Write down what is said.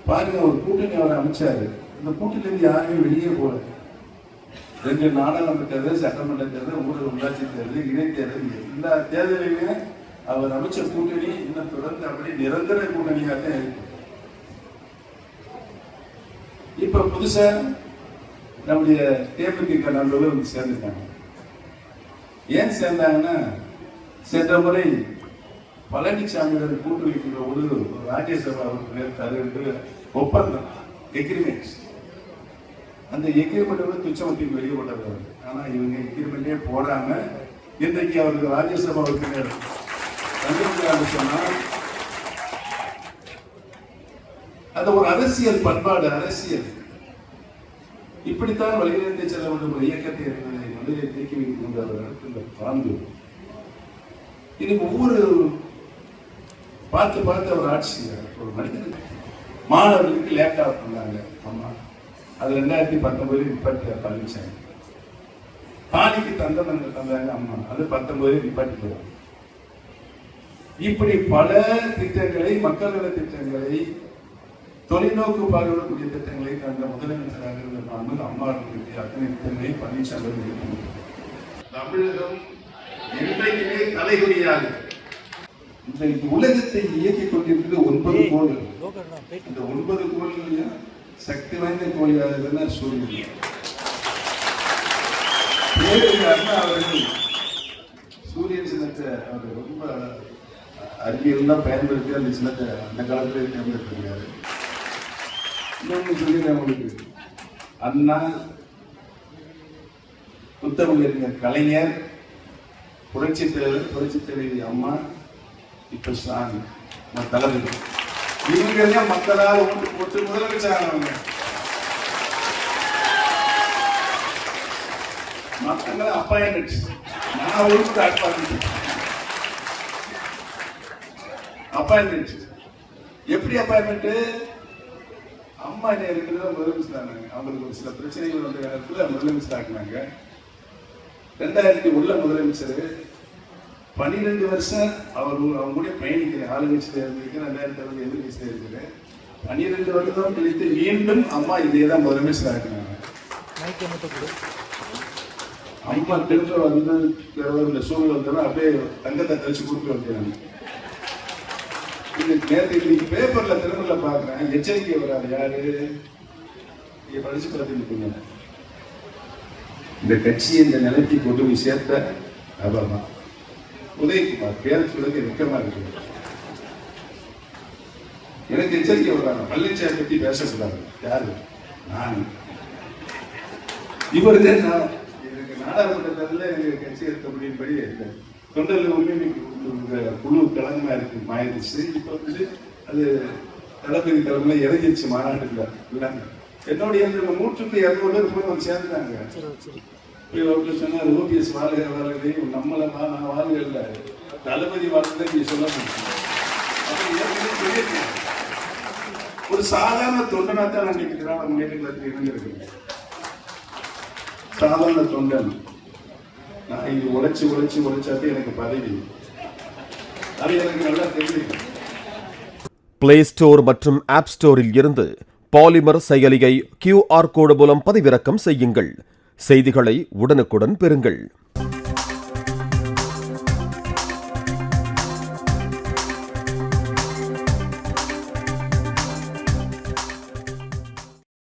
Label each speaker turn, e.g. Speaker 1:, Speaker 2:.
Speaker 1: பாருங்க, ஒரு கூட்டணி அவர் அமைச்சாரு. இந்த கூட்டணியிலிருந்து யாருமே வெளியே போல. 2 நாடாளுமன்ற தேர்தல், சட்டமன்ற தேர்தல், ஊரக உள்ளாட்சி தேர்தல், இடைத்தேர்தல், எல்லா தேர்தலையுமே அவர் அமைச்ச கூட்டணி இன்னும் தொடர்ந்து அப்படி நிரந்தர கூட்டணியாக தான் இருக்கு. இப்ப புதுசா நம்முடைய தேமுதிக நண்பர்கள் வந்து சேர்ந்துட்டாங்க. ஏன் சேர்ந்தாங்கன்னா, சென்ற முறை பழனிசாமியோட கூட்டு வைக்கின்ற ஒரு ராஜ்யசபா உறுப்பினர் ஒப்பந்தம், எக்ரிமெண்ட், அந்த எக்ரிமெண்ட் துச்சமத்தின் வெளியே கொண்டாடுறாரு. ஆனா இவங்க எக்ரிமெண்டே போடாம இன்றைக்கு அவருக்கு ராஜ்யசபா உறுப்பினர் சொன்னா அது ஒரு அரசியல் பண்பாடு, அரசியல் இப்படித்தான் வழிநடத்தி செல்ல வேண்டும் ஒரு இயக்கத்தை என்பதை முதலில் தேக்கி வைத்துக் கொண்டு அவர் நடத்துகின்ற பாங்கு. இது ஒவ்வொரு பார்த்து பார்த்து அவர் ஆட்சி செய்கிறார். ஒரு மனிதனுக்கு மாணவர்களுக்கு லேப்டாப் பண்ணாங்க அம்மா, அது 2019 நிப்பாட்டி பழனிசாமி. தாலிக்கு தந்தம் தந்தாங்க அம்மா, அது 19 நிப்பாட்டி போறாங்க. இப்படி பல திட்டங்களை, மக்கள் நல திட்டங்களை, தொலைநோக்கு பார்வையிடக்கூடிய திட்டங்களை தந்த முதலமைச்சராக இருந்த நாங்கள் அம்மா அத்தனை திட்டங்களை பழனிசாமி. தமிழகம் என்றைக்குமே தலைகுனியாக இன்றைக்கு உலகத்தை இயக்கிக் கொண்டிருக்கிறது 9 கோள்கள். இந்த 9 கோள்களையும் சக்தி வாய்ந்த கோழியாக சூரியன். அவர்கள் சூரியன் சின்னத்தை அவர் ரொம்ப அறிவியல்லாம் பயன்படுத்தி அந்த சின்னத்தை அந்த காலத்திலே தேர்ந்தெடுத்திருக்காரு. இன்னொன்று சொல்லிடுறேன் உங்களுக்கு, அண்ணா, புத்தமிழறிஞர் கலைஞர், புரட்சி தலைவி அம்மா, இப்ப ஸ்டாலின் தளபதி, இவங்க மக்களால் ஓட்டு போட்டு முதலமைச்சரானவங்க. மக்களை அப்பாயின்மெண்ட், நான் ஒரு அப்பாயின்மெண்ட். எப்படி அப்பாயின்மெண்ட்? அம்மா என்ன இருக்கிறதா முதலமைச்சர் ஆனாங்க. அவங்களுக்கு ஒரு சில பிரச்சனைகள் வந்த நேரத்தில் முதலமைச்சர் ஆக்கினாங்க. 2001 முதலமைச்சர் 12 வருஷம் அவங்க பயணிக்கிறேன். ஆளுங்கட்சியில் இருந்திருக்கேன், 2006 எதிர்கட்சியில் இருக்கிறேன். 12 வருடம் கழித்து மீண்டும் அம்மா இதே தான் முதலமைச்சர் ஆக்கினாங்க. அம்மா திரும்ப வந்து இந்த சூழ்நிலை வந்தோம், அப்படியே தங்கத்தை கழிச்சு கொடுத்து வந்தேன். நேரத்துக்கு பேப்பர்ல திருமண பாக்குறேன், எச்சரிக்கை வராது. யாரு நீங்க படிச்சு பார்த்துருக்கீங்க. இந்த கட்சியை இந்த நிலைக்கு கொண்டு போய் சேர்த்த அவர் தான் உதயகுமார். பேர் சொல்றது வெக்கமா இருக்கு. எனக்கு எச்சரிக்கை வர்றாங்க, பழனிசாமி பத்தி பேசக்கூடாது. யாரு? நான். இவருக்கு எனக்கு நாடாளுமன்றத்தில் எனக்கு கட்சி எடுக்க முடியும்படி தொண்டர்கள் உரிமை குழு கலங்கமா இருக்கு, மாறிடுச்சு. இப்ப வந்து அது தளபதி தலைமையில இறங்கிடுச்சு மாநாட்டுல. என்னுடைய 100-200 பேர் வந்து சேர்ந்துட்டாங்க. சொன்னார், ஓபிஎஸ் வாழ்க வாழ்கை, நம்மள நான் வாழ்க இல்லை, தளபதி வாழ்க்கை நீ சொல்ல முடியும். ஒரு சாதாரண தொண்டனா தான் நான் நினைக்கிறேன். முன்னேற்றத்தில் இருந்திருக்கேன். சாதாரண தொண்டன். நான் இது உழைச்சாப்பே எனக்கு பதவி. அது எனக்கு நல்லா தெரியும்.
Speaker 2: பிளே ஸ்டோர் மற்றும் ஆப் ஸ்டோரில் இருந்து பாலிமர் செயலியை QR கோடு மூலம் பதிவிறக்கம் செய்யுங்கள். செய்திகளை உடனுக்குடன் பெறுங்கள்.